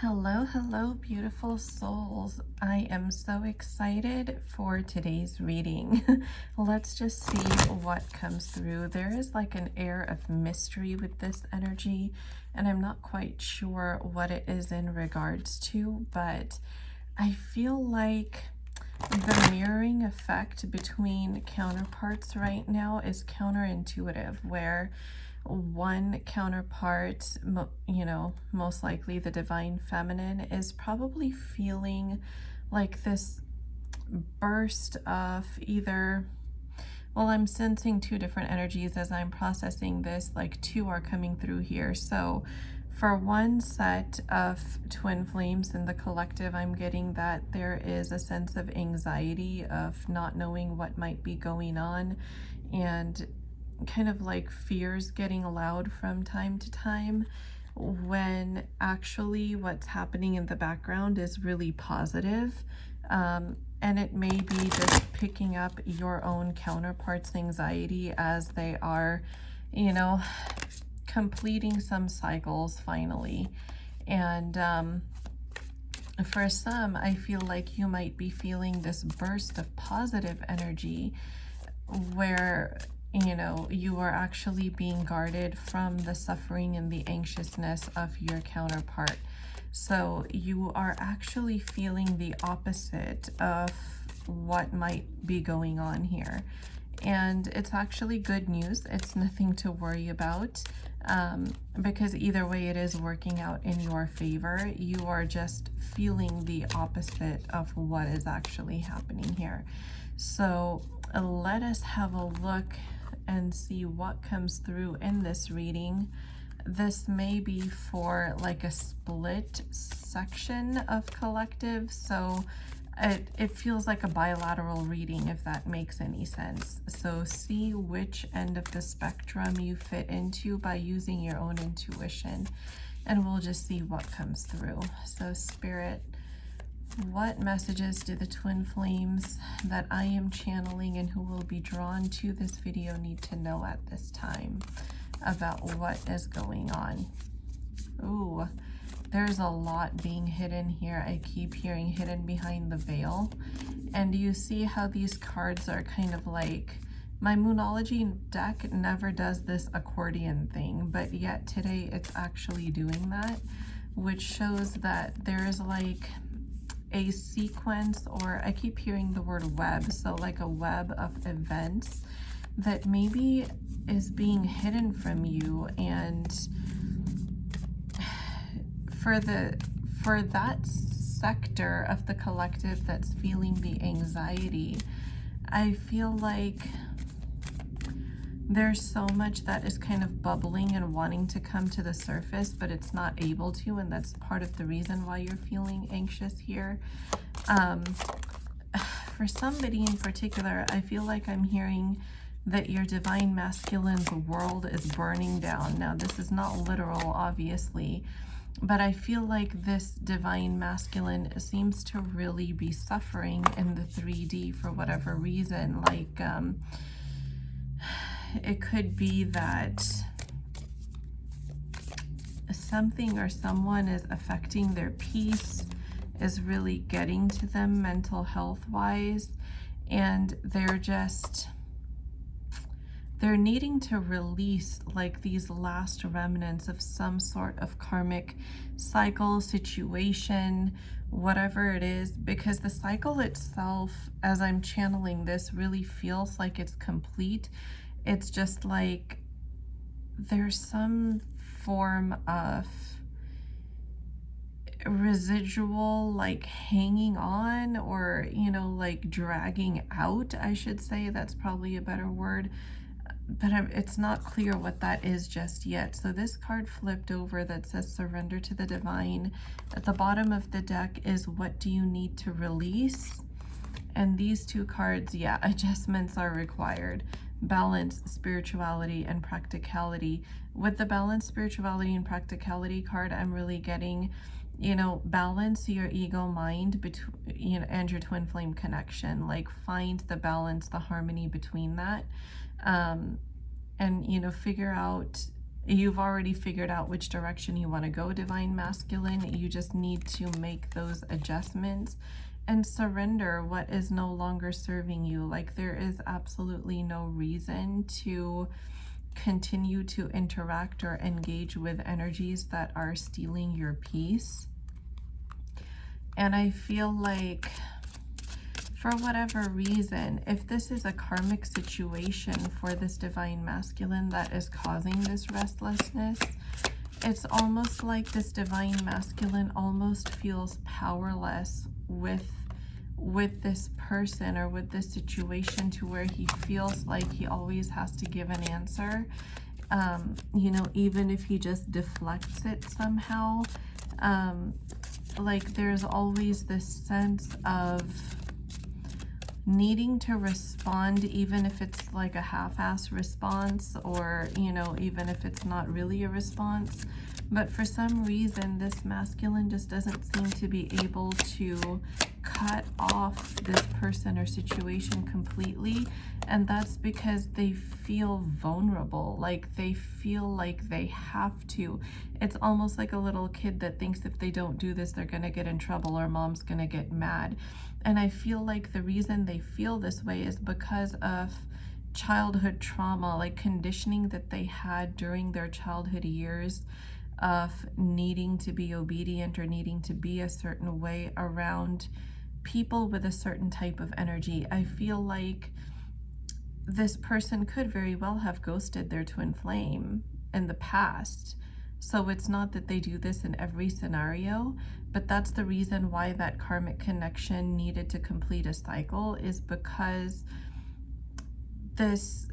Hello, hello, beautiful souls. I am so excited for today's reading. Let's just see what comes through. There is like an air of mystery with this energy, and I'm not quite sure what it is in regards to, but I feel like the mirroring effect between counterparts right now is counterintuitive, where one counterpart, most likely the divine feminine, is probably feeling like this burst of either, well, I'm sensing two different energies as I'm processing this, like two are coming through here. So for one set of twin flames in the collective, I'm getting that there is a sense of anxiety of not knowing what might be going on, and kind of like fears getting loud from time to time, when actually what's happening in the background is really positive. And it may be just picking up your own counterpart's anxiety as they are, completing some cycles finally. And for some, I feel like you might be feeling this burst of positive energy where you are actually being guarded from the suffering and the anxiousness of your counterpart. So you are actually feeling the opposite of what might be going on here. And it's actually good news. It's nothing to worry about, because either way it is working out in your favor. You are just feeling the opposite of what is actually happening here. So let us have a look and see what comes through in this reading. This may be for like a split section of collective, so it feels like a bilateral reading, if that makes any sense. So see which end of the spectrum you fit into by using your own intuition, and we'll just see what comes through. So Spirit, what messages do the twin flames that I am channeling and who will be drawn to this video need to know at this time about what is going on? Ooh, there's a lot being hidden here. I keep hearing hidden behind the veil. And you see how these cards are kind of like, my Moonology deck never does this accordion thing, but yet today it's actually doing that, which shows that there is like a sequence, or I keep hearing the word web, so like a web of events that maybe is being hidden from you. And for that sector of the collective that's feeling the anxiety, I feel like there's so much that is kind of bubbling and wanting to come to the surface, but it's not able to, and that's part of the reason why you're feeling anxious here. For somebody in particular, I feel like I'm hearing that your divine masculine's world is burning down. Now, this is not literal, obviously, but I feel like this divine masculine seems to really be suffering in the 3D for whatever reason. Like, it could be that something or someone is affecting their peace, is really getting to them mental health wise, and they're needing to release like these last remnants of some sort of karmic cycle, situation, whatever it is, because the cycle itself, as I'm channeling this, really feels like it's complete. It's just like there's some form of residual, like hanging on, or like dragging out, I should say. That's probably a better word, but it's not clear what that is just yet. So this card flipped over that says surrender to the divine. At the bottom of the deck is what do you need to release, and these two cards, yeah, adjustments are required. Balance, spirituality, and practicality. With the balance, spirituality, and practicality card, I'm really getting, balance your ego mind between, and your twin flame connection. Like, find the balance, the harmony between that, and figure out You've already figured out which direction you want to go, Divine Masculine. You just need to make those adjustments and surrender what is no longer serving you. Like, there is absolutely no reason to continue to interact or engage with energies that are stealing your peace. And I feel like, for whatever reason, if this is a karmic situation for this Divine Masculine that is causing this restlessness, it's almost like this Divine Masculine almost feels powerless with this person or with this situation, to where he feels like he always has to give an answer, you know, even if he just deflects it somehow. Like, there's always this sense of needing to respond, even if it's like a half-ass response, or, you know, even if it's not really a response. But for some reason, this masculine just doesn't seem to be able to cut off this person or situation completely. And that's because they feel vulnerable. Like, they feel like they have to. It's almost like a little kid that thinks if they don't do this, they're going to get in trouble, or mom's going to get mad. And I feel like the reason they feel this way is because of childhood trauma, like conditioning that they had during their childhood years, of needing to be obedient or needing to be a certain way around people with a certain type of energy. I feel like this person could very well have ghosted their twin flame in the past. So it's not that they do this in every scenario, but that's the reason why that karmic connection needed to complete a cycle, is because this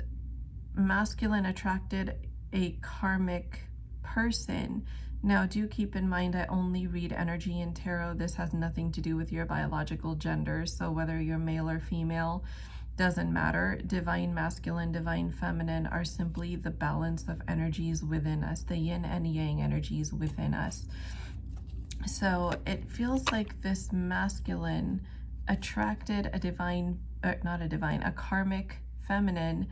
masculine attracted a karmic person. Now, do keep in mind, I only read energy in tarot. This has nothing to do with your biological gender. So whether you're male or female, doesn't matter. Divine masculine, divine feminine are simply the balance of energies within us, the yin and yang energies within us. So it feels like this masculine attracted a divine, a karmic feminine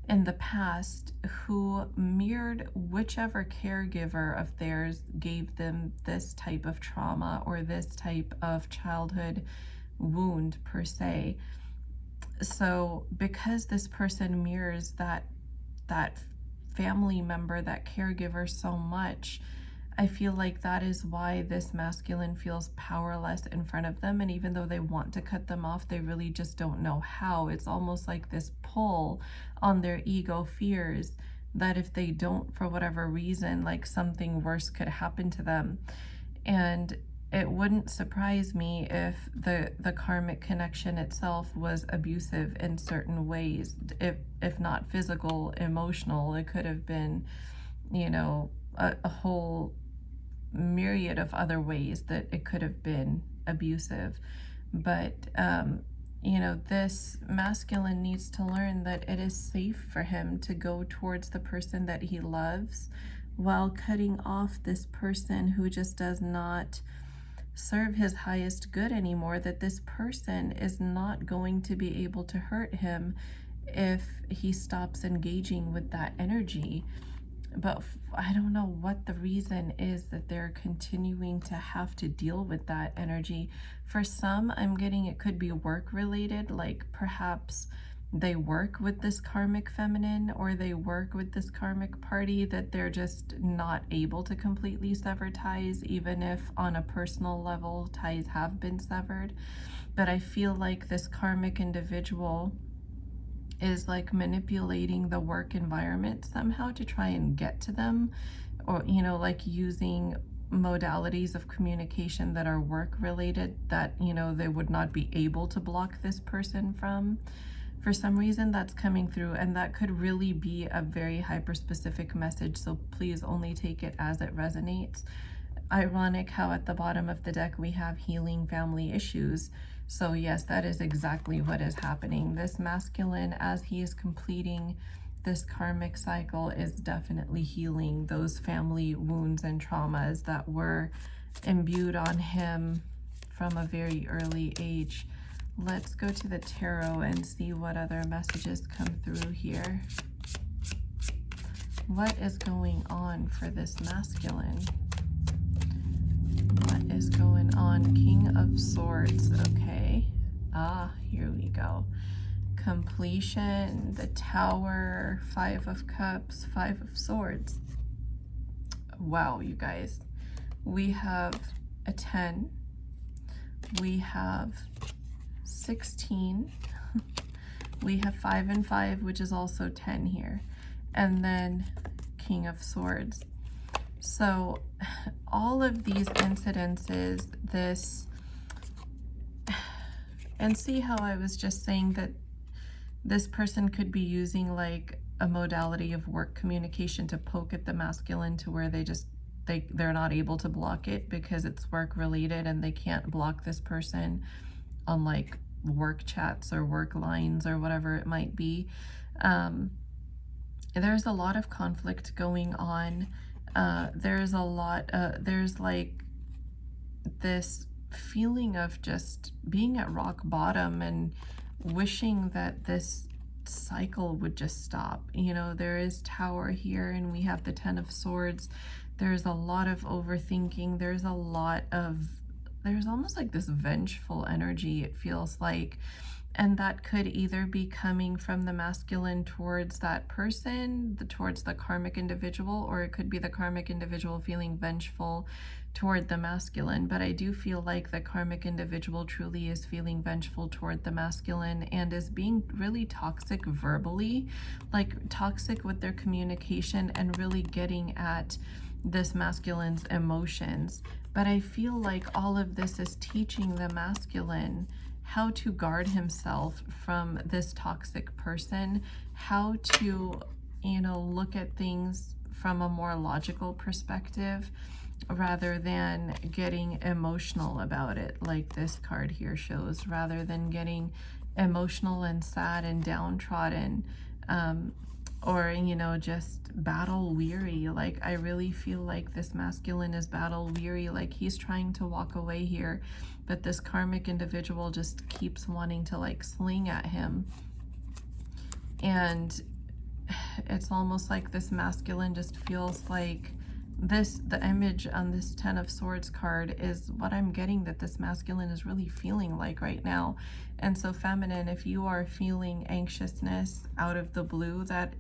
in the past, who mirrored whichever caregiver of theirs gave them this type of trauma or this type of childhood wound per se. So because this person mirrors that family member, that caregiver so much, I feel like that is why this masculine feels powerless in front of them. And even though they want to cut them off, they really just don't know how. It's almost like this pull on their ego fears that if they don't, for whatever reason, like something worse could happen to them. And it wouldn't surprise me if the karmic connection itself was abusive in certain ways, if not physical, emotional. It could have been, you know, a whole myriad of other ways that it could have been abusive. But you know, this masculine needs to learn that it is safe for him to go towards the person that he loves, while cutting off this person who just does not serve his highest good anymore. That this person is not going to be able to hurt him if he stops engaging with that energy. But I don't know what the reason is that they're continuing to have to deal with that energy. For some, I'm getting it could be work related, like perhaps they work with this karmic feminine, or they work with this karmic party, that they're just not able to completely sever ties, even if on a personal level ties have been severed. But I feel like this karmic individual is like manipulating the work environment somehow to try and get to them, or, you know, like using modalities of communication that are work related, that, you know, they would not be able to block this person from. For some reason, that's coming through, and that could really be a very hyper-specific message, so please only take it as it resonates. Ironic how at the bottom of the deck we have healing family issues. So yes, that is exactly what is happening. This masculine, as he is completing this karmic cycle, is definitely healing those family wounds and traumas that were imbued on him from a very early age. Let's go to the tarot and see what other messages come through here. What is going on for this masculine? What is going on? King of Swords. Okay. Here we go. Completion, the Tower, 5 of Cups, 5 of Swords. Wow, you guys. We have a 10. We have 16. We have 5 and 5, which is also 10 here. And then King of Swords. So all of these incidences, this, and see how I was just saying that this person could be using like a modality of work communication to poke at the masculine to where they're not able to block it because it's work related, and they can't block this person on like work chats or work lines or whatever it might be. There's a lot of conflict going on. There's like this feeling of just being at rock bottom and wishing that this cycle would just stop. You know, there is Tower here, and we have the 10 of Swords. There's a lot of overthinking. There's almost like this vengeful energy, it feels like. And that could either be coming from the masculine towards that person, towards the karmic individual, or it could be the karmic individual feeling vengeful toward the masculine. But I do feel like the karmic individual truly is feeling vengeful toward the masculine and is being really toxic verbally, like toxic with their communication and really getting at this masculine's emotions. But I feel like all of this is teaching the masculine how to guard himself from this toxic person, how to, you know, look at things from a more logical perspective rather than getting emotional about it, like this card here shows, rather than getting emotional and sad and downtrodden, or, you know, just battle weary. Like, I really feel like this masculine is battle weary, like he's trying to walk away here, but this karmic individual just keeps wanting to like sling at him. And it's almost like this masculine just feels like the image on this 10 of Swords card is what I'm getting that this masculine is really feeling like right now. And so feminine, if you are feeling anxiousness out of the blue, that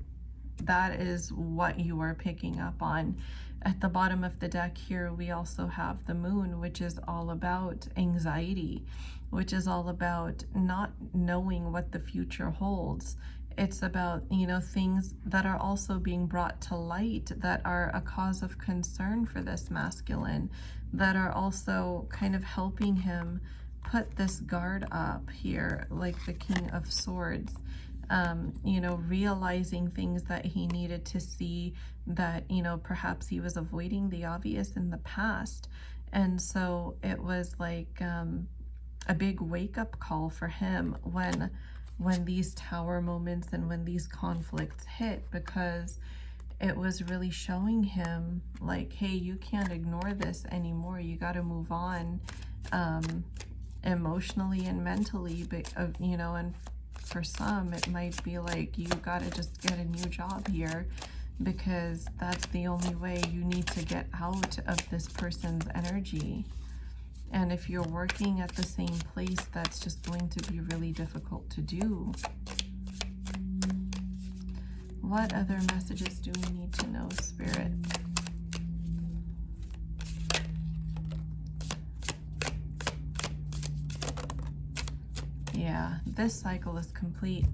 is what you are picking up on. At the bottom of the deck here, we also have the Moon, which is all about anxiety, which is all about not knowing what the future holds. It's about, you know, things that are also being brought to light that are a cause of concern for this masculine, that are also kind of helping him put this guard up here, like the King of Swords. You know, realizing things that he needed to see, that, you know, perhaps he was avoiding the obvious in the past. And so it was like a big wake-up call for him when these Tower moments and when these conflicts hit, because it was really showing him like, hey, you can't ignore this anymore. You got to move on, emotionally and mentally, but you know, and for some it might be like, you got to just get a new job here, because that's the only way. You need to get out of this person's energy. And if you're working at the same place, that's just going to be really difficult to do. What other messages do we need to know, Spirit? Yeah, this cycle is complete.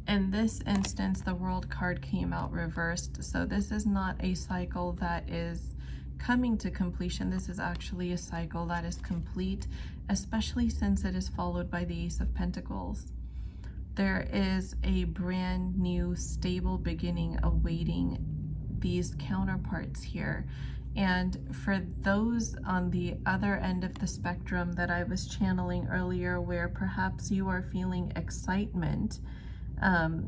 In this instance, the World card came out reversed. So this is not a cycle that is coming to completion. This is actually a cycle that is complete, especially since it is followed by the Ace of Pentacles. There is a brand new stable beginning awaiting these counterparts here. And for those on the other end of the spectrum that I was channeling earlier, where perhaps you are feeling excitement,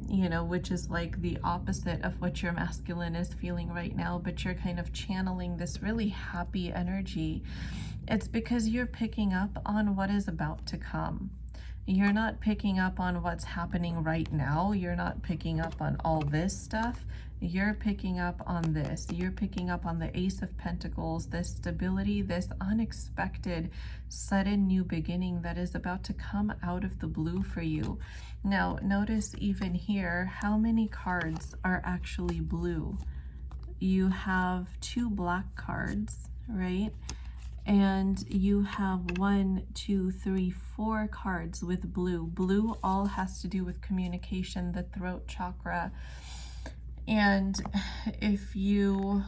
you know, which is like the opposite of what your masculine is feeling right now, but you're kind of channeling this really happy energy, it's because you're picking up on what is about to come. You're not picking up on what's happening right now. You're not picking up on all this stuff. You're picking up on this. You're picking up on the Ace of Pentacles, this stability, this unexpected, sudden new beginning that is about to come out of the blue for you. Now, notice even here, how many cards are actually blue? You have 2 black cards, right? And you have 1, 2, 3, 4 cards with blue. Blue all has to do with communication, the throat chakra. And if you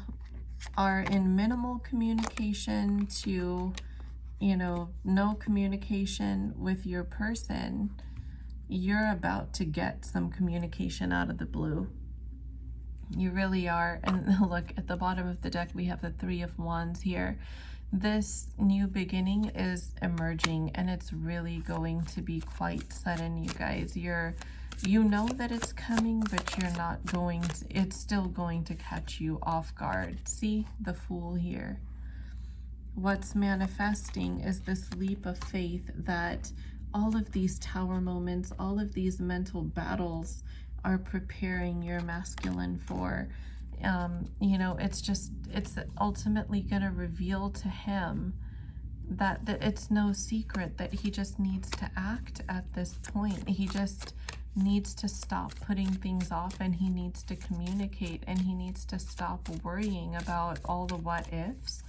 are in minimal communication to, no communication with your person, you're about to get some communication out of the blue. You really are. And look, at the bottom of the deck, we have the 3 of Wands here. This new beginning is emerging, and it's really going to be quite sudden, you guys. You know that it's coming, but you're not going to, it's still going to catch you off guard. See the Fool here. What's manifesting is this leap of faith that all of these tower moments, all of these mental battles are preparing your masculine for. It's ultimately going to reveal to him that it's no secret that he just needs to act at this point. He just needs to stop putting things off, and he needs to communicate, and he needs to stop worrying about all the what ifs,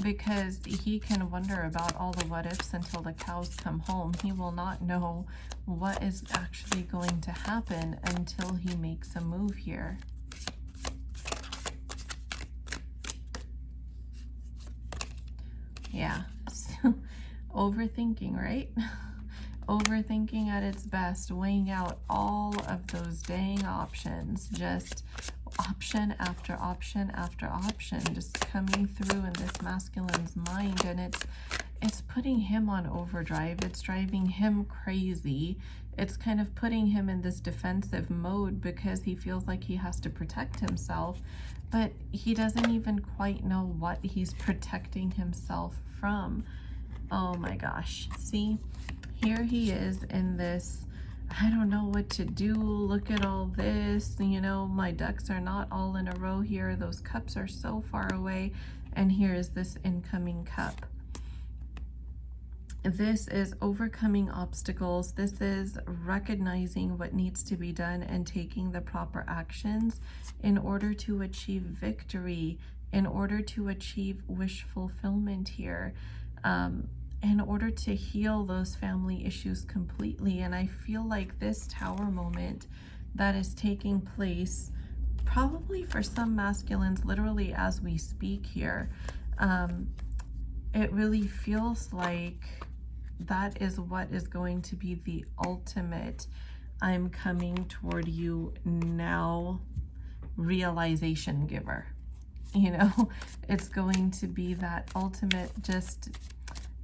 because he can wonder about all the what ifs until the cows come home. He will not know what is actually going to happen until he makes a move here. Yeah, so overthinking, right? Overthinking at its best, weighing out all of those dang options, just option after option after option, just coming through in this masculine's mind, and it's putting him on overdrive. It's driving him crazy. It's kind of putting him in this defensive mode because he feels like he has to protect himself, but he doesn't even quite know what he's protecting himself from. Oh my gosh. See, here he is in this, I don't know what to do. Look at all this. My ducks are not all in a row here. Those cups are so far away. And here is this incoming cup. This is overcoming obstacles. This is recognizing what needs to be done and taking the proper actions in order to achieve victory, in order to achieve wish fulfillment here, in order to heal those family issues completely. And I feel like this tower moment that is taking place, probably for some masculines, literally as we speak here, it really feels like that is what is going to be the ultimate I'm coming toward you now realization giver. It's going to be that ultimate,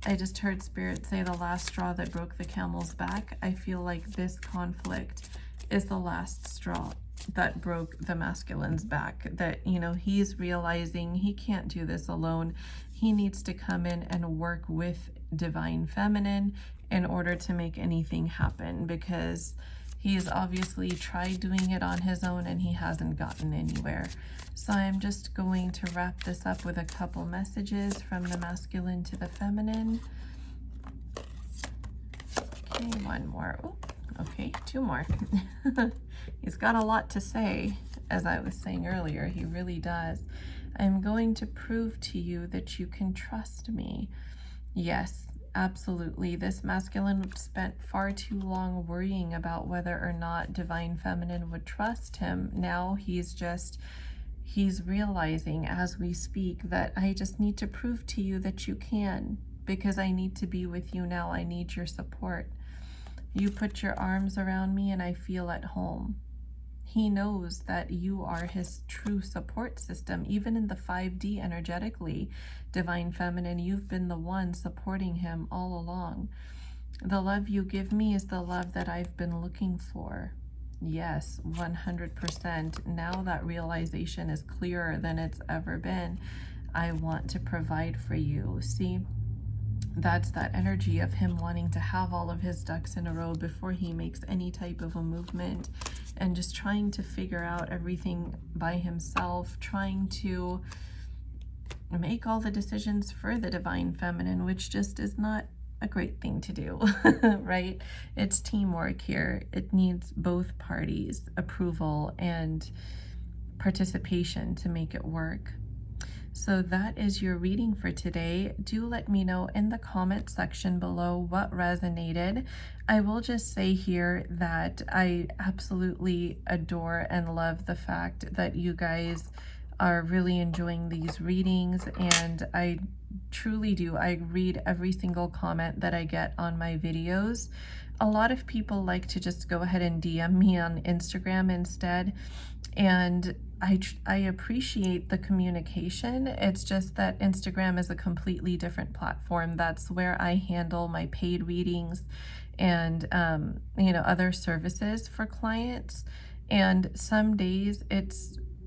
I just heard Spirit say the last straw that broke the camel's back. I feel like this conflict is the last straw that broke the masculine's back, that he's realizing he can't do this alone. He needs to come in and work with divine feminine in order to make anything happen, because he's obviously tried doing it on his own and he hasn't gotten anywhere. So I'm just going to wrap this up with a couple messages from the masculine to the feminine. Okay, one more. Oh, okay, 2 more. He's got a lot to say, as I was saying earlier. He really does. I'm going to prove to you that you can trust me. Yes, absolutely. This masculine spent far too long worrying about whether or not divine feminine would trust him. Now he's realizing as we speak that I just need to prove to you that you can, because I need to be with you now. I need your support. You put your arms around me and I feel at home. He knows that you are his true support system. Even in the 5D energetically, divine feminine, you've been the one supporting him all along. The love you give me is the love that I've been looking for. Yes, 100%. Now that realization is clearer than it's ever been. I want to provide for you. See, that's that energy of him wanting to have all of his ducks in a row before he makes any type of a movement, and just trying to figure out everything by himself, trying to make all the decisions for the divine feminine, which just is not a great thing to do, right? It's teamwork here. It needs both parties' approval and participation to make it work. So that is your reading for today. Do let me know in the comment section below what resonated. I will just say here that I absolutely adore and love the fact that you guys are really enjoying these readings, and I truly do. I read every single comment that I get on my videos. A lot of people like to just go ahead and DM me on Instagram instead, and I appreciate the communication. It's just that Instagram is a completely different platform. That's where I handle my paid readings and other services for clients. And some days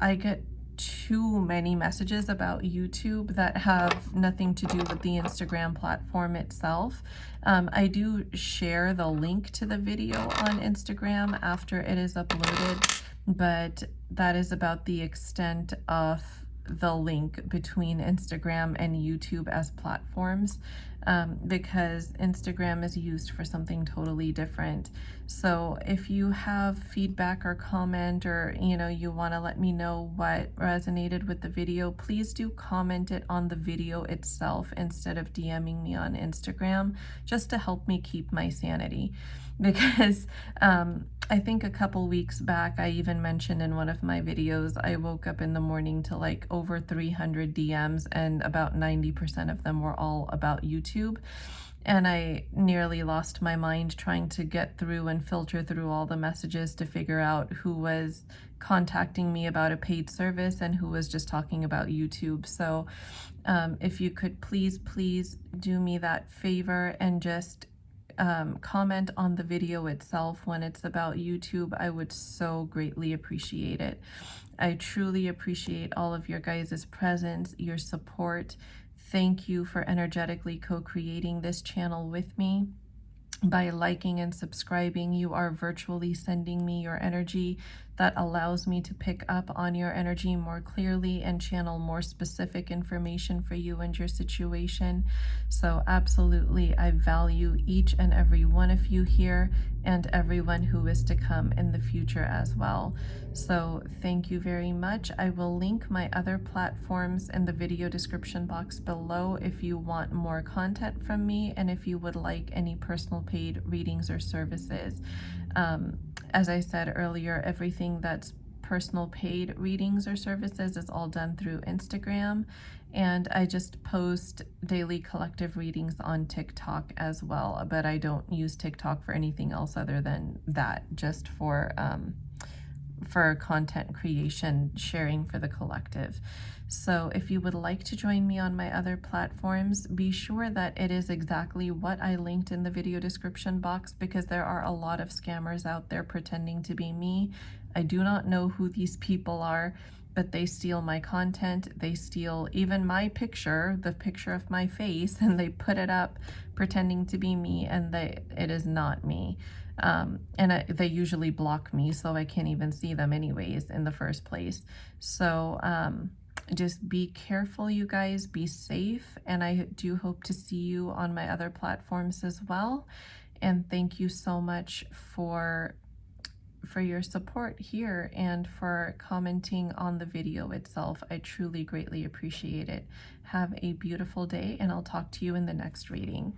I get too many messages about YouTube that have nothing to do with the Instagram platform itself. I do share the link to the video on Instagram after it is uploaded, but that is about the extent of the link between Instagram and YouTube as platforms, because Instagram is used for something totally different. So if you have feedback or comment, or you want to let me know what resonated with the video, please do comment it on the video itself instead of DMing me on Instagram, just to help me keep my sanity. Because I think a couple weeks back, I even mentioned in one of my videos, I woke up in the morning to like over 300 DMs, and about 90% of them were all about YouTube. And I nearly lost my mind trying to get through and filter through all the messages to figure out who was contacting me about a paid service and who was just talking about YouTube. So if you could please do me that favor and just comment on the video itself when it's about YouTube, I would so greatly appreciate it. I truly appreciate all of your guys' presence, your support. Thank you for energetically co-creating this channel with me. By liking and subscribing, you are virtually sending me your energy that allows me to pick up on your energy more clearly and channel more specific information for you and your situation. So absolutely, I value each and every one of you here, and everyone who is to come in the future as well. So thank you very much. I will link my other platforms in the video description box below if you want more content from me, and if you would like any personal paid readings or services. As I said earlier, everything that's personal paid readings or services is all done through Instagram, and I just post daily collective readings on TikTok as well, but I don't use TikTok for anything else other than that, just for content creation, sharing for the collective. So if you would like to join me on my other platforms, be sure that it is exactly what I linked in the video description box, because there are a lot of scammers out there pretending to be me. I do not know who these people are, but they steal my content. They steal even my picture, the picture of my face, and they put it up pretending to be me, and it is not me. They usually block me, so I can't even see them anyways in the first place. So just be careful, you guys. Be safe, and I do hope to see you on my other platforms as well. And thank you so much for your support here and for commenting on the video itself. I truly greatly appreciate it. Have a beautiful day, and I'll talk to you in the next reading.